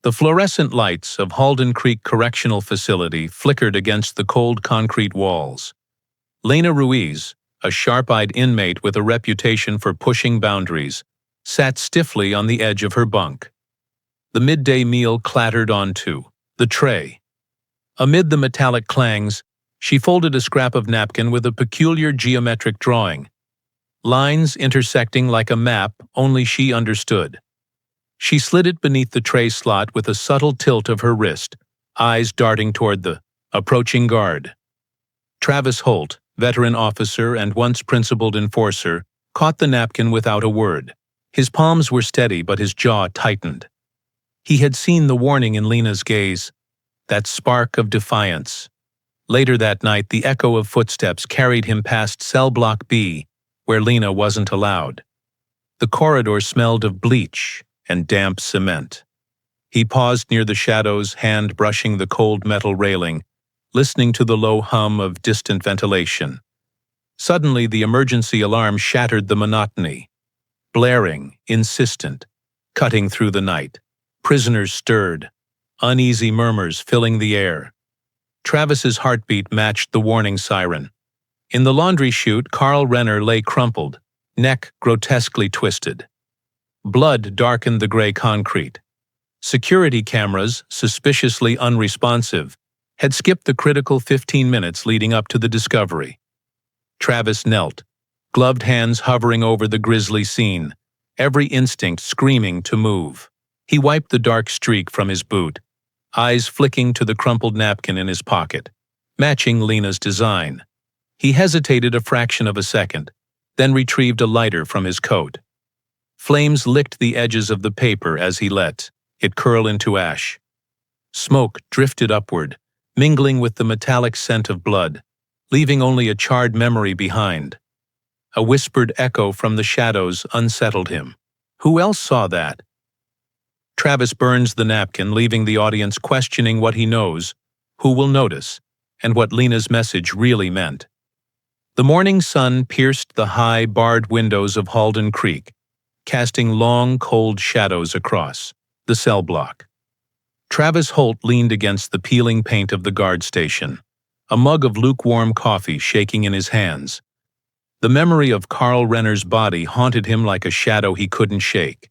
The fluorescent lights of Halden Creek Correctional Facility flickered against the cold concrete walls. Lena Ruiz, a sharp-eyed inmate with a reputation for pushing boundaries, sat stiffly on the edge of her bunk. The midday meal clattered onto the tray. Amid the metallic clangs, she folded a scrap of napkin with a peculiar geometric drawing, lines intersecting like a map only she understood. She slid it beneath the tray slot with a subtle tilt of her wrist, eyes darting toward the approaching guard. Travis Holt, veteran officer and once principled enforcer, caught the napkin without a word. His palms were steady, but his jaw tightened. He had seen the warning in Lena's gaze, that spark of defiance. Later that night, the echo of footsteps carried him past cell block B, where Lena wasn't allowed. The corridor smelled of bleach and damp cement. He paused near the shadows, hand brushing the cold metal railing, listening to the low hum of distant ventilation. Suddenly, the emergency alarm shattered the monotony. Blaring, insistent, cutting through the night. Prisoners stirred, uneasy murmurs filling the air. Travis's heartbeat matched the warning siren. In the laundry chute, Carl Renner lay crumpled, neck grotesquely twisted. Blood darkened the gray concrete. Security cameras, suspiciously unresponsive, had skipped the critical 15 minutes leading up to the discovery. Travis knelt, gloved hands hovering over the grisly scene, every instinct screaming to move. He wiped the dark streak from his boot, eyes flicking to the crumpled napkin in his pocket, matching Lena's design. He hesitated a fraction of a second, then retrieved a lighter from his coat. Flames licked the edges of the paper as he let it curl into ash. Smoke drifted upward, mingling with the metallic scent of blood, leaving only a charred memory behind. A whispered echo from the shadows unsettled him. Who else saw that? Travis burns the napkin, leaving the audience questioning what he knows, who will notice, and what Lena's message really meant. The morning sun pierced the high, barred windows of Halden Creek, casting long, cold shadows across the cell block. Travis Holt leaned against the peeling paint of the guard station, a mug of lukewarm coffee shaking in his hands. The memory of Carl Renner's body haunted him like a shadow he couldn't shake.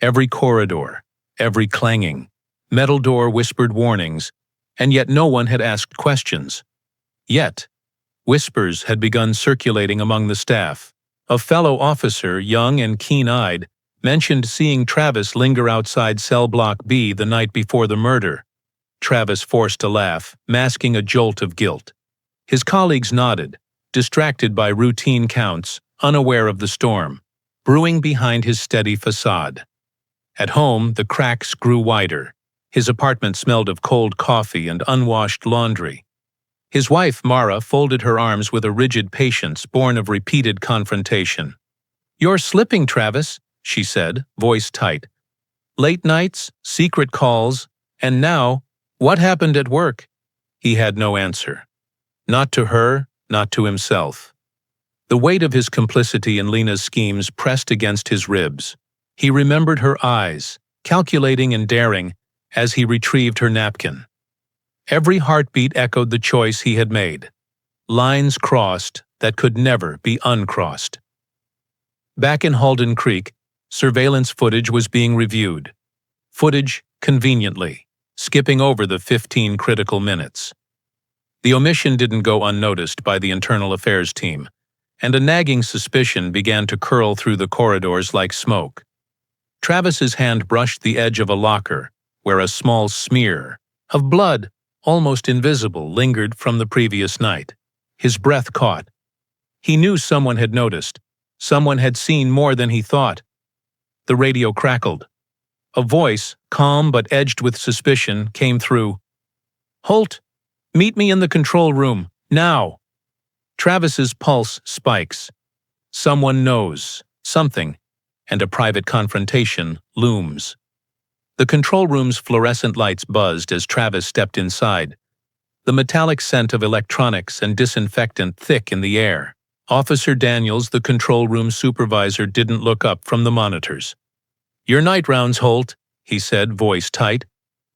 Every corridor, every clanging, metal door whispered warnings, and yet no one had asked questions. Yet, whispers had begun circulating among the staff. A fellow officer, young and keen-eyed, mentioned seeing Travis linger outside cell block B the night before the murder. Travis forced a laugh, masking a jolt of guilt. His colleagues nodded, distracted by routine counts, unaware of the storm, brewing behind his steady facade. At home, the cracks grew wider. His apartment smelled of cold coffee and unwashed laundry. His wife, Mara, folded her arms with a rigid patience born of repeated confrontation. "You're slipping, Travis," she said, voice tight. "Late nights, secret calls, and now, what happened at work?" He had no answer. Not to her, not to himself. The weight of his complicity in Lena's schemes pressed against his ribs. He remembered her eyes, calculating and daring, as he retrieved her napkin. Every heartbeat echoed the choice he had made. Lines crossed that could never be uncrossed. Back in Halden Creek, surveillance footage was being reviewed. Footage conveniently, skipping over the 15 critical minutes. The omission didn't go unnoticed by the internal affairs team, and a nagging suspicion began to curl through the corridors like smoke. Travis's hand brushed the edge of a locker, where a small smear of blood, almost invisible, lingered from the previous night. His breath caught. He knew someone had noticed. Someone had seen more than he thought. The radio crackled. A voice, calm but edged with suspicion, came through. "Holt, meet me in the control room, now." Travis's pulse spikes. Someone knows something, and a private confrontation looms. The control room's fluorescent lights buzzed as Travis stepped inside, the metallic scent of electronics and disinfectant thick in the air. Officer Daniels, the control room supervisor, didn't look up from the monitors. "Your night rounds, Holt," he said, voice tight.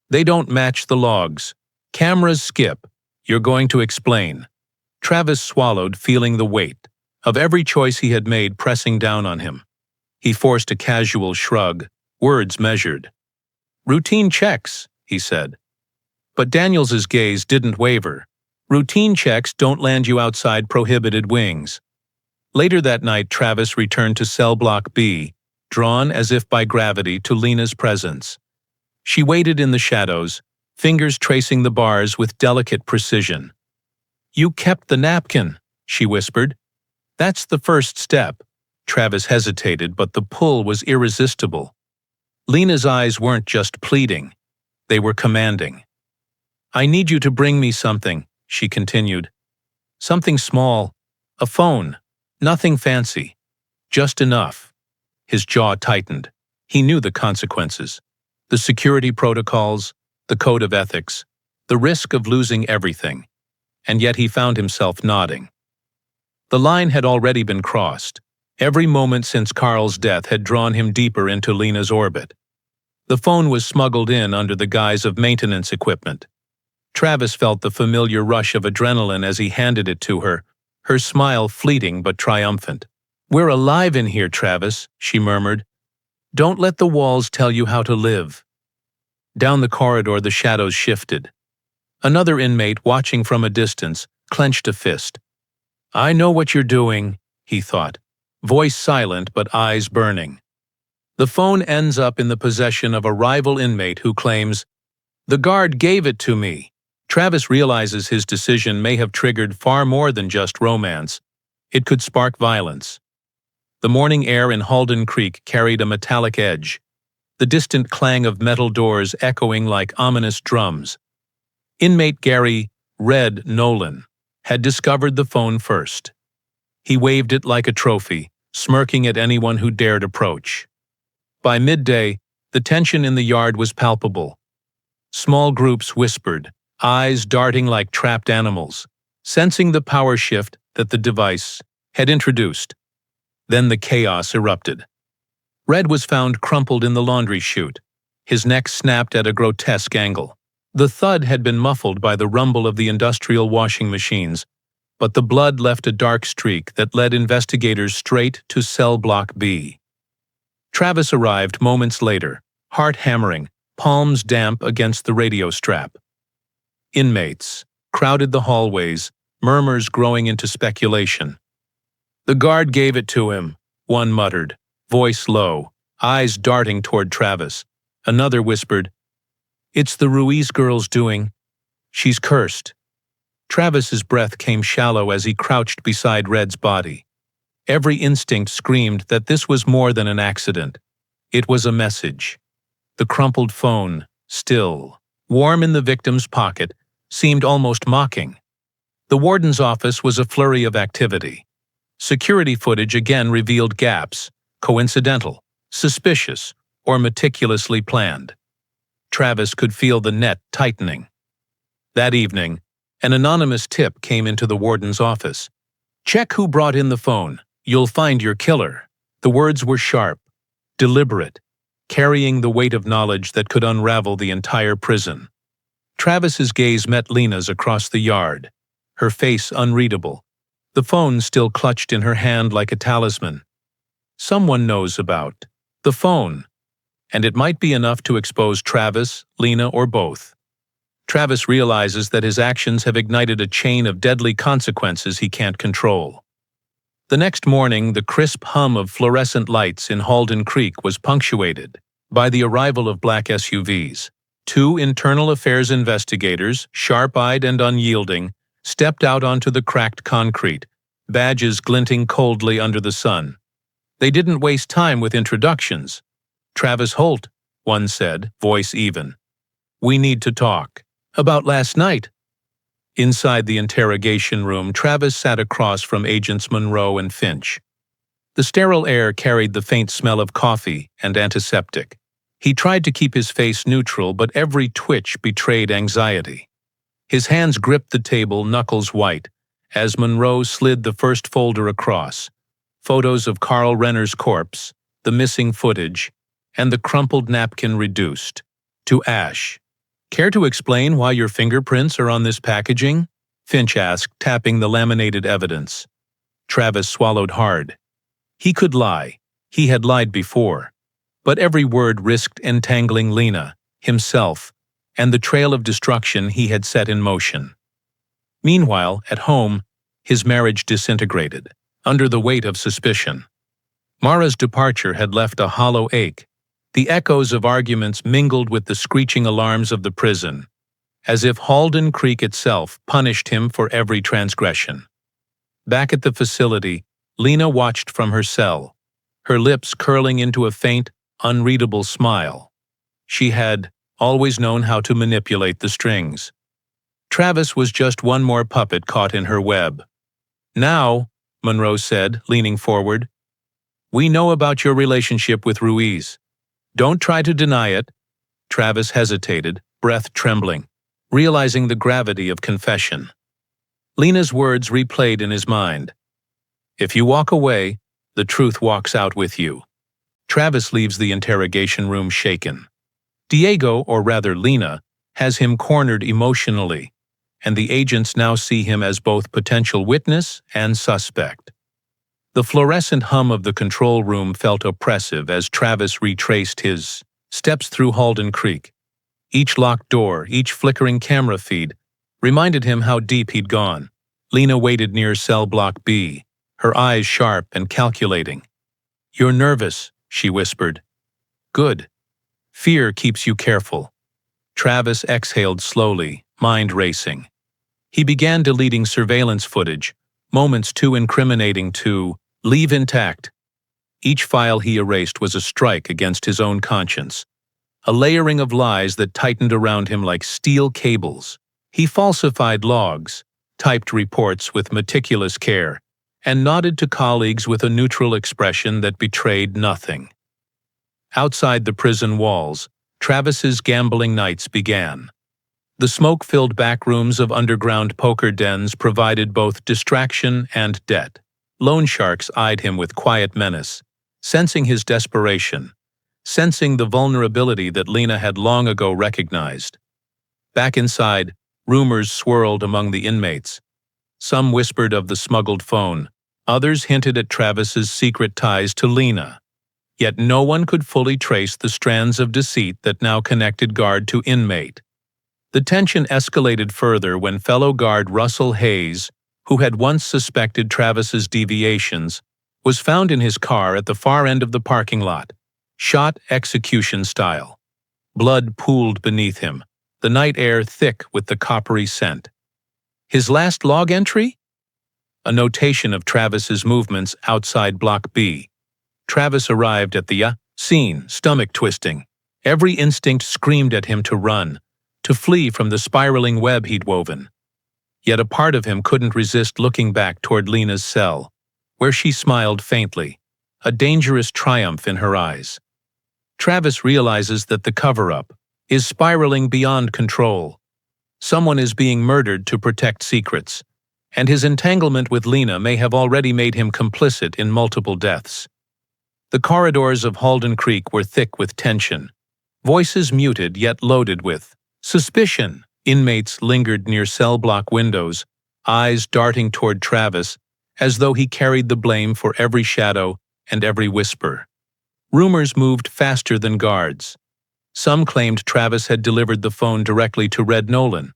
They don't match the logs. Cameras skip. You're going to explain. Travis swallowed, feeling the weight of every choice he had made pressing down on him. He forced a casual shrug, words measured. Routine checks, he said. But Daniels's gaze didn't waver. Routine checks don't land you outside prohibited wings. Later that night, Travis returned to cell block B, drawn as if by gravity to Lena's presence. She waited in the shadows, fingers tracing the bars with delicate precision. "You kept the napkin," she whispered. "That's the first step." Travis hesitated, but the pull was irresistible. Lena's eyes weren't just pleading. They were commanding. "I need you to bring me something," she continued. "Something small. A phone. Nothing fancy. Just enough." His jaw tightened. He knew the consequences. The security protocols, the code of ethics, the risk of losing everything. And yet he found himself nodding. The line had already been crossed. Every moment since Carl's death had drawn him deeper into Lena's orbit. The phone was smuggled in under the guise of maintenance equipment. Travis felt the familiar rush of adrenaline as he handed it to her, her smile fleeting but triumphant. "We're alive in here, Travis," she murmured. "Don't let the walls tell you how to live." Down the corridor, the shadows shifted. Another inmate, watching from a distance, clenched a fist. "I know what you're doing," he thought, voice silent but eyes burning. The phone ends up in the possession of a rival inmate who claims, "The guard gave it to me." Travis realizes his decision may have triggered far more than just romance. It could spark violence. The morning air in Halden Creek carried a metallic edge, the distant clang of metal doors echoing like ominous drums. Inmate Gary "Red" Nolan had discovered the phone first. He waved it like a trophy, smirking at anyone who dared approach. By midday, the tension in the yard was palpable. Small groups whispered, eyes darting like trapped animals, sensing the power shift that the device had introduced. Then the chaos erupted. Red was found crumpled in the laundry chute, his neck snapped at a grotesque angle. The thud had been muffled by the rumble of the industrial washing machines, but the blood left a dark streak that led investigators straight to cell block B. Travis arrived moments later, heart hammering, palms damp against the radio strap. Inmates crowded the hallways, murmurs growing into speculation. "The guard gave it to him," one muttered, voice low, eyes darting toward Travis. Another whispered, "It's the Ruiz girl's doing. She's cursed." Travis's breath came shallow as he crouched beside Red's body. Every instinct screamed that this was more than an accident. It was a message. The crumpled phone, still, warm in the victim's pocket, seemed almost mocking. The warden's office was a flurry of activity. Security footage again revealed gaps, coincidental, suspicious, or meticulously planned. Travis could feel the net tightening. That evening, an anonymous tip came into the warden's office. "Check who brought in the phone. You'll find your killer." The words were sharp, deliberate, carrying the weight of knowledge that could unravel the entire prison. Travis's gaze met Lena's across the yard, her face unreadable, the phone still clutched in her hand like a talisman. Someone knows about the phone, and it might be enough to expose Travis, Lena, or both. Travis realizes that his actions have ignited a chain of deadly consequences he can't control. The next morning, the crisp hum of fluorescent lights in Halden Creek was punctuated by the arrival of black SUVs. Two internal affairs investigators, sharp-eyed and unyielding, stepped out onto the cracked concrete, badges glinting coldly under the sun. They didn't waste time with introductions. "Travis Holt," one said, voice even. "We need to talk." "About last night?" Inside the interrogation room, Travis sat across from Agents Monroe and Finch. The sterile air carried the faint smell of coffee and antiseptic. He tried to keep his face neutral, but every twitch betrayed anxiety. His hands gripped the table, knuckles white, as Monroe slid the first folder across. Photos of Carl Renner's corpse, the missing footage, and the crumpled napkin reduced to ash. Care to explain why your fingerprints are on this packaging? Finch asked, tapping the laminated evidence. Travis swallowed hard. He could lie. He had lied before. But every word risked entangling Lena, himself, and the trail of destruction he had set in motion. Meanwhile, at home, his marriage disintegrated, under the weight of suspicion. Mara's departure had left a hollow ache. The echoes of arguments mingled with the screeching alarms of the prison, as if Halden Creek itself punished him for every transgression. Back at the facility, Lena watched from her cell, her lips curling into a faint, unreadable smile. She had always known how to manipulate the strings. Travis was just one more puppet caught in her web. Now, Monroe said, leaning forward, we know about your relationship with Ruiz. Don't try to deny it. Travis hesitated, breath trembling, realizing the gravity of confession. Lena's words replayed in his mind. If you walk away, the truth walks out with you. Travis leaves the interrogation room shaken. Diego, or rather Lena, has him cornered emotionally, and the agents now see him as both potential witness and suspect. The fluorescent hum of the control room felt oppressive as Travis retraced his steps through Halden Creek. Each locked door, each flickering camera feed, reminded him how deep he'd gone. Lena waited near cell block B, her eyes sharp and calculating. You're nervous, she whispered. Good. Fear keeps you careful. Travis exhaled slowly, mind racing. He began deleting surveillance footage, moments too incriminating to leave intact. Each file he erased was a strike against his own conscience, a layering of lies that tightened around him like steel cables. He falsified logs, typed reports with meticulous care, and nodded to colleagues with a neutral expression that betrayed nothing. Outside the prison walls, Travis's gambling nights began. The smoke-filled back rooms of underground poker dens provided both distraction and debt. Loan sharks eyed him with quiet menace, sensing his desperation, sensing the vulnerability that Lena had long ago recognized. Back inside, rumors swirled among the inmates. Some whispered of the smuggled phone, others hinted at Travis's secret ties to Lena. Yet no one could fully trace the strands of deceit that now connected guard to inmate. The tension escalated further when fellow guard Russell Hayes, who had once suspected Travis's deviations, was found in his car at the far end of the parking lot, shot execution style. Blood pooled beneath him, the night air thick with the coppery scent. His last log entry? A notation of Travis's movements outside Block B. Travis arrived at the scene, stomach twisting. Every instinct screamed at him to run, to flee from the spiraling web he'd woven. Yet a part of him couldn't resist looking back toward Lena's cell, where she smiled faintly, a dangerous triumph in her eyes. Travis realizes that the cover-up is spiraling beyond control. Someone is being murdered to protect secrets, and his entanglement with Lena may have already made him complicit in multiple deaths. The corridors of Halden Creek were thick with tension, voices muted yet loaded with suspicion. Inmates lingered near cell block windows, eyes darting toward Travis, as though he carried the blame for every shadow and every whisper. Rumors moved faster than guards. Some claimed Travis had delivered the phone directly to Red Nolan.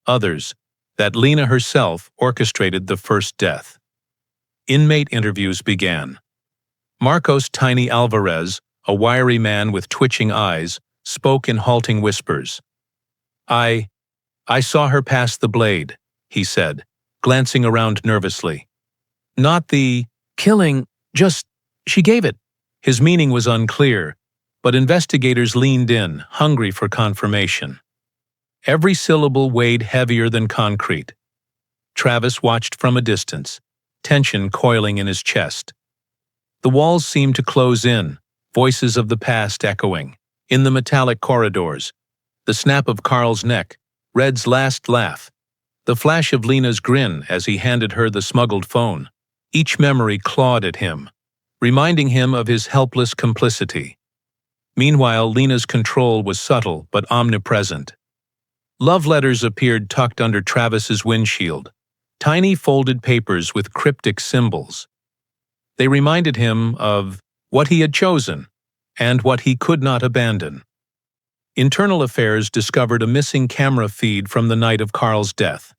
Others, that Lena herself orchestrated the first death. Inmate interviews began. Marcos Tiny Alvarez, a wiry man with twitching eyes, spoke in halting whispers. I saw her pass the blade, he said, glancing around nervously. Not the killing, just she gave it. His meaning was unclear, but investigators leaned in, hungry for confirmation. Every syllable weighed heavier than concrete. Travis watched from a distance, tension coiling in his chest. The walls seemed to close in, voices of the past echoing. In the metallic corridors, the snap of Carl's neck, Red's last laugh, the flash of Lena's grin as he handed her the smuggled phone. Each memory clawed at him, reminding him of his helpless complicity. Meanwhile, Lena's control was subtle but omnipresent. Love letters appeared tucked under Travis's windshield, tiny folded papers with cryptic symbols. They reminded him of what he had chosen and what he could not abandon. Internal Affairs discovered a missing camera feed from the night of Carl's death.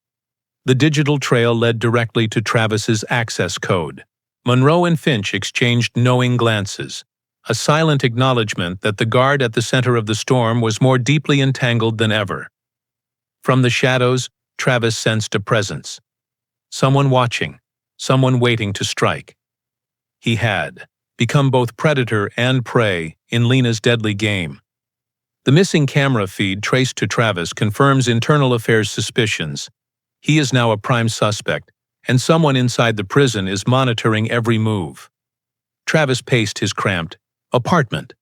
The digital trail led directly to Travis's access code. Monroe and Finch exchanged knowing glances, a silent acknowledgement that the guard at the center of the storm was more deeply entangled than ever. From the shadows, Travis sensed a presence. Someone watching, someone waiting to strike. He had become both predator and prey in Lena's deadly game. The missing camera feed traced to Travis confirms Internal Affairs suspicions. He is now a prime suspect, and someone inside the prison is monitoring every move. Travis paced his cramped apartment.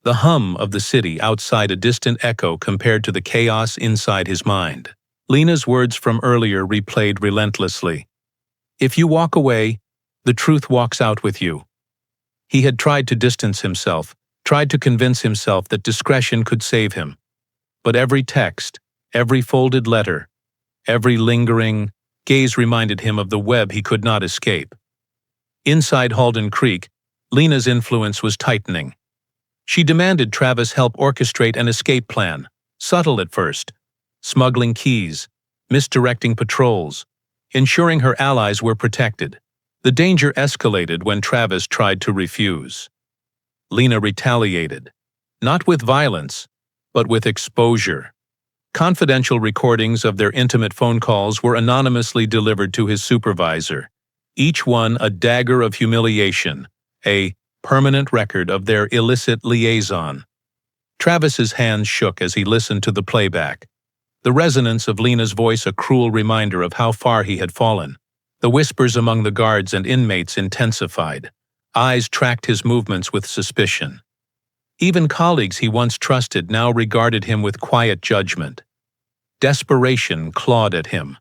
The hum of the city outside a distant echo compared to the chaos inside his mind. Lena's words from earlier replayed relentlessly. If you walk away, the truth walks out with you. He had tried to distance himself, tried to convince himself that discretion could save him. But every text, every folded letter, every lingering gaze reminded him of the web he could not escape. Inside Halden Creek, Lena's influence was tightening. She demanded Travis help orchestrate an escape plan, subtle at first, smuggling keys, misdirecting patrols, ensuring her allies were protected. The danger escalated when Travis tried to refuse. Lena retaliated, not with violence, but with exposure. Confidential recordings of their intimate phone calls were anonymously delivered to his supervisor, each one a dagger of humiliation, a permanent record of their illicit liaison. Travis's hands shook as he listened to the playback, the resonance of Lena's voice a cruel reminder of how far he had fallen. The whispers among the guards and inmates intensified. Eyes tracked his movements with suspicion. Even colleagues he once trusted now regarded him with quiet judgment. Desperation clawed at him.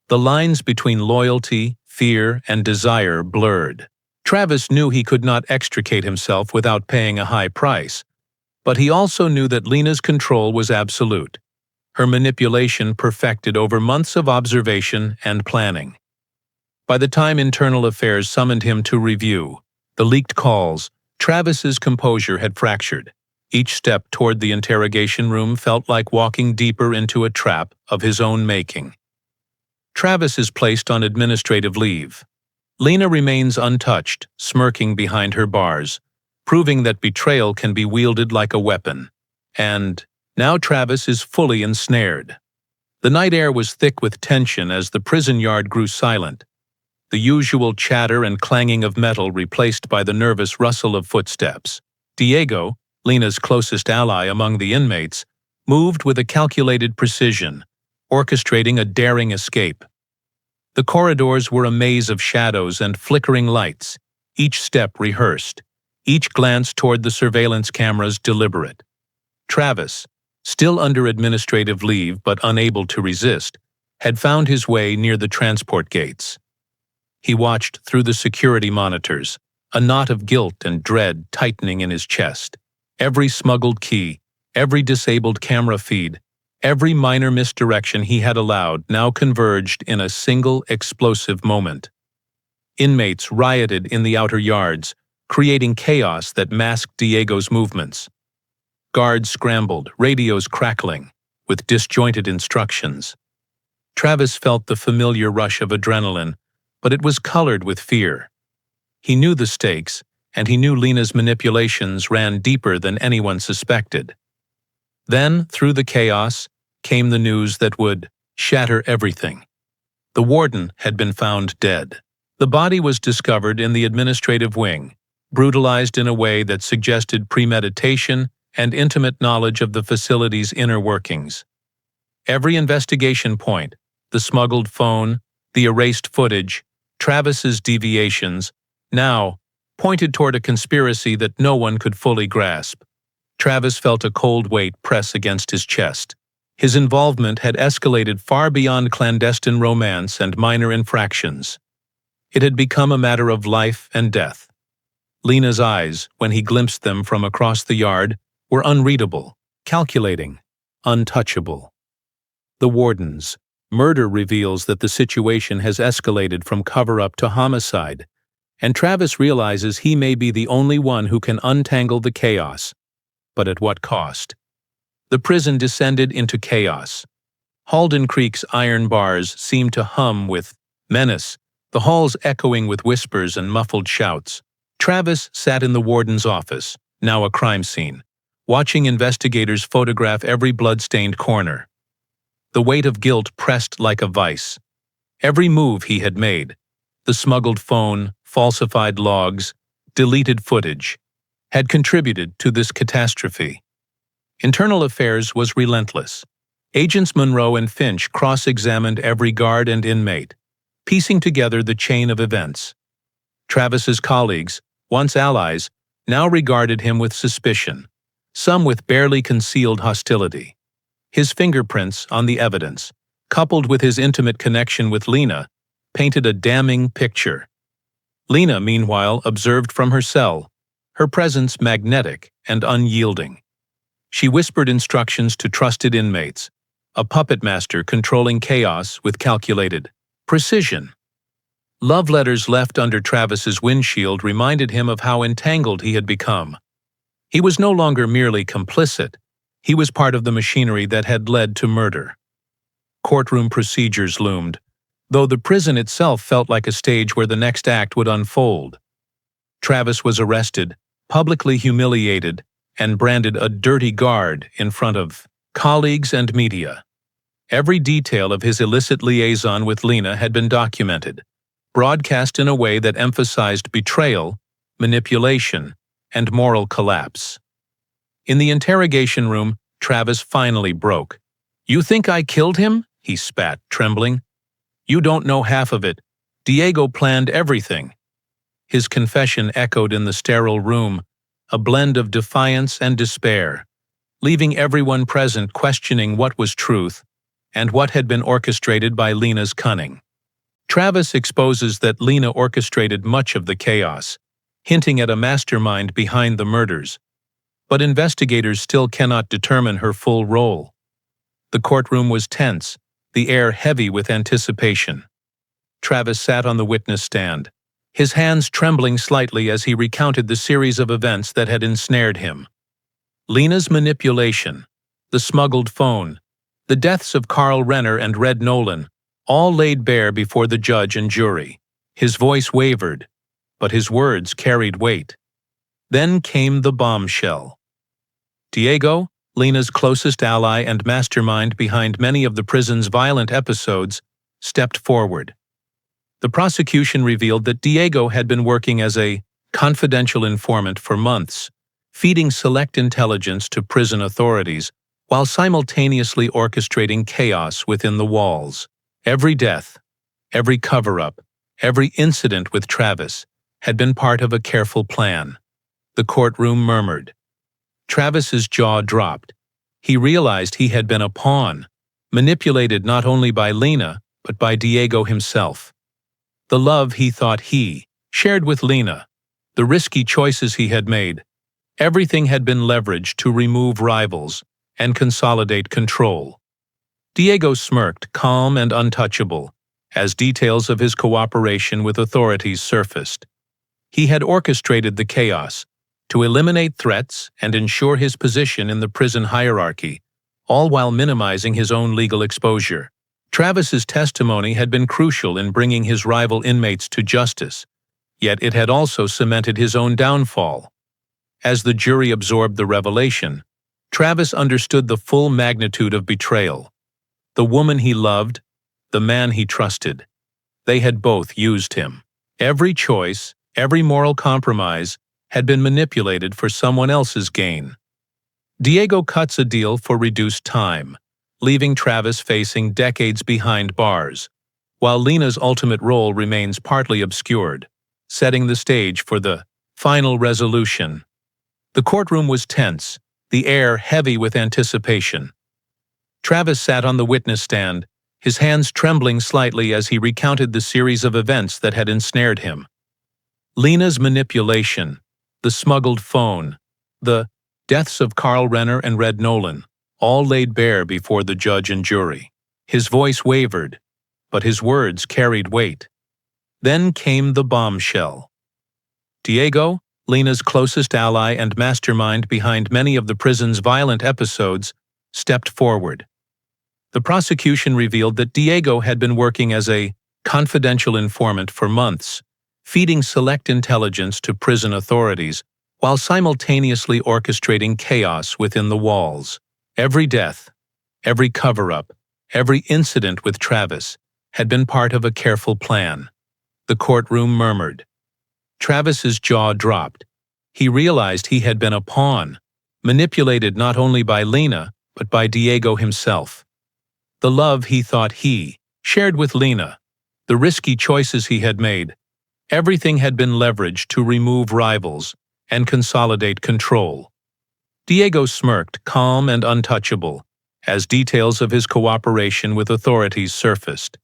The lines between loyalty, fear, and desire blurred. Travis knew he could not extricate himself without paying a high price, but he also knew that Lena's control was absolute, her manipulation perfected over months of observation and planning. By the time Internal Affairs summoned him to review the leaked calls, Travis's composure had fractured. Each step toward the interrogation room felt like walking deeper into a trap of his own making. Travis is placed on administrative leave. Lena remains untouched, smirking behind her bars, proving that betrayal can be wielded like a weapon. And now Travis is fully ensnared. The night air was thick with tension as the prison yard grew silent, the usual chatter and clanging of metal replaced by the nervous rustle of footsteps. Diego, Lena's closest ally among the inmates, moved with a calculated precision, orchestrating a daring escape. The corridors were a maze of shadows and flickering lights, each step rehearsed, each glance toward the surveillance cameras deliberate. Travis, still under administrative leave but unable to resist, had found his way near the transport gates. He watched through the security monitors, a knot of guilt and dread tightening in his chest. Every smuggled key, every disabled camera feed, every minor misdirection he had allowed now converged in a single explosive moment. Inmates rioted in the outer yards, creating chaos that masked Diego's movements. Guards scrambled, radios crackling, with disjointed instructions. Travis felt the familiar rush of adrenaline, but it was colored with fear. He knew the stakes, and he knew Lena's manipulations ran deeper than anyone suspected. Then, through the chaos, came the news that would shatter everything. The warden had been found dead. The body was discovered in the administrative wing, brutalized in a way that suggested premeditation and intimate knowledge of the facility's inner workings. Every investigation point, the smuggled phone, the erased footage, Travis's deviations, now pointed toward a conspiracy that no one could fully grasp. Travis felt a cold weight press against his chest. His involvement had escalated far beyond clandestine romance and minor infractions. It had become a matter of life and death. Lena's eyes, when he glimpsed them from across the yard, were unreadable, calculating, untouchable. The wardens. Murder reveals that the situation has escalated from cover-up to homicide, and Travis realizes he may be the only one who can untangle the chaos. But at what cost? The prison descended into chaos. Halden Creek's iron bars seemed to hum with menace, the halls echoing with whispers and muffled shouts. Travis sat in the warden's office, now a crime scene, watching investigators photograph every blood-stained corner. The weight of guilt pressed like a vice. Every move he had made, the smuggled phone, falsified logs, deleted footage, had contributed to this catastrophe. Internal Affairs was relentless. Agents Monroe and Finch cross-examined every guard and inmate, piecing together the chain of events. Travis's colleagues, once allies, now regarded him with suspicion, some with barely concealed hostility. His fingerprints on the evidence, coupled with his intimate connection with Lena, painted a damning picture. Lena, meanwhile, observed from her cell, her presence magnetic and unyielding. She whispered instructions to trusted inmates, a puppet master controlling chaos with calculated precision. Love letters left under Travis's windshield reminded him of how entangled he had become. He was no longer merely complicit, he was part of the machinery that had led to murder. Courtroom procedures loomed, though the prison itself felt like a stage where the next act would unfold. Travis was arrested, publicly humiliated, and branded a dirty guard in front of colleagues and media. Every detail of his illicit liaison with Lena had been documented, broadcast in a way that emphasized betrayal, manipulation, and moral collapse. In the interrogation room, Travis finally broke. "You think I killed him?" he spat, trembling. "You don't know half of it. Diego planned everything." His confession echoed in the sterile room, a blend of defiance and despair, leaving everyone present questioning what was truth and what had been orchestrated by Lena's cunning. Travis exposes that Lena orchestrated much of the chaos, hinting at a mastermind behind the murders, but investigators still cannot determine her full role. The courtroom was tense, the air heavy with anticipation. Travis sat on the witness stand, his hands trembling slightly as he recounted the series of events that had ensnared him. Lena's manipulation, the smuggled phone, the deaths of Carl Renner and Red Nolan, all laid bare before the judge and jury. His voice wavered, but his words carried weight. Then came the bombshell. Diego, Lena's closest ally and mastermind behind many of the prison's violent episodes, stepped forward. The prosecution revealed that Diego had been working as a confidential informant for months, feeding select intelligence to prison authorities while simultaneously orchestrating chaos within the walls. Every death, every cover-up, every incident with Travis had been part of a careful plan. The courtroom murmured. Travis's jaw dropped. He realized he had been a pawn, manipulated not only by Lena, but by Diego himself. The love he thought he shared with Lena, the risky choices he had made, everything had been leveraged to remove rivals and consolidate control. Diego smirked, calm and untouchable, as details of his cooperation with authorities surfaced. He had orchestrated the chaos to eliminate threats and ensure his position in the prison hierarchy, all while minimizing his own legal exposure. Travis's testimony had been crucial in bringing his rival inmates to justice, yet it had also cemented his own downfall. As the jury absorbed the revelation, Travis understood the full magnitude of betrayal. The woman he loved, the man he trusted, they had both used him. Every choice, every moral compromise had been manipulated for someone else's gain. Diego cuts a deal for reduced time, leaving Travis facing decades behind bars, while Lena's ultimate role remains partly obscured, setting the stage for the final resolution. The courtroom was tense, the air heavy with anticipation. Travis sat on the witness stand, his hands trembling slightly as he recounted the series of events that had ensnared him. Lena's manipulation, the smuggled phone, the deaths of Carl Renner and Red Nolan, all laid bare before the judge and jury. His voice wavered, but his words carried weight. Then came the bombshell. Diego, Lena's closest ally and mastermind behind many of the prison's violent episodes, stepped forward. The prosecution revealed that Diego had been working as a confidential informant for months, feeding select intelligence to prison authorities while simultaneously orchestrating chaos within the walls. Every death, every cover-up, every incident with Travis had been part of a careful plan. The courtroom murmured. Travis's jaw dropped. He realized he had been a pawn, manipulated not only by Lena, but by Diego himself. The love he thought he shared with Lena, the risky choices he had made, everything had been leveraged to remove rivals and consolidate control. Diego smirked, calm and untouchable, as details of his cooperation with authorities surfaced.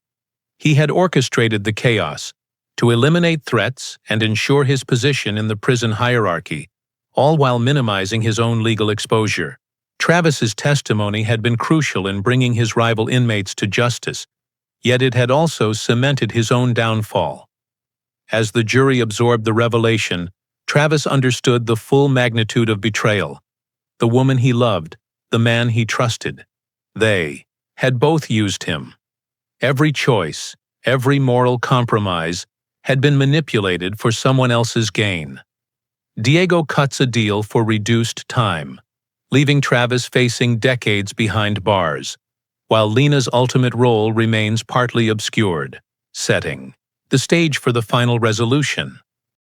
He had orchestrated the chaos to eliminate threats and ensure his position in the prison hierarchy, all while minimizing his own legal exposure. Travis's testimony had been crucial in bringing his rival inmates to justice, yet it had also cemented his own downfall. As the jury absorbed the revelation, Travis understood the full magnitude of betrayal. The woman he loved, the man he trusted, they had both used him. Every choice, every moral compromise had been manipulated for someone else's gain. Diego cuts a deal for reduced time, leaving Travis facing decades behind bars, while Lena's ultimate role remains partly obscured, setting the stage for the final resolution.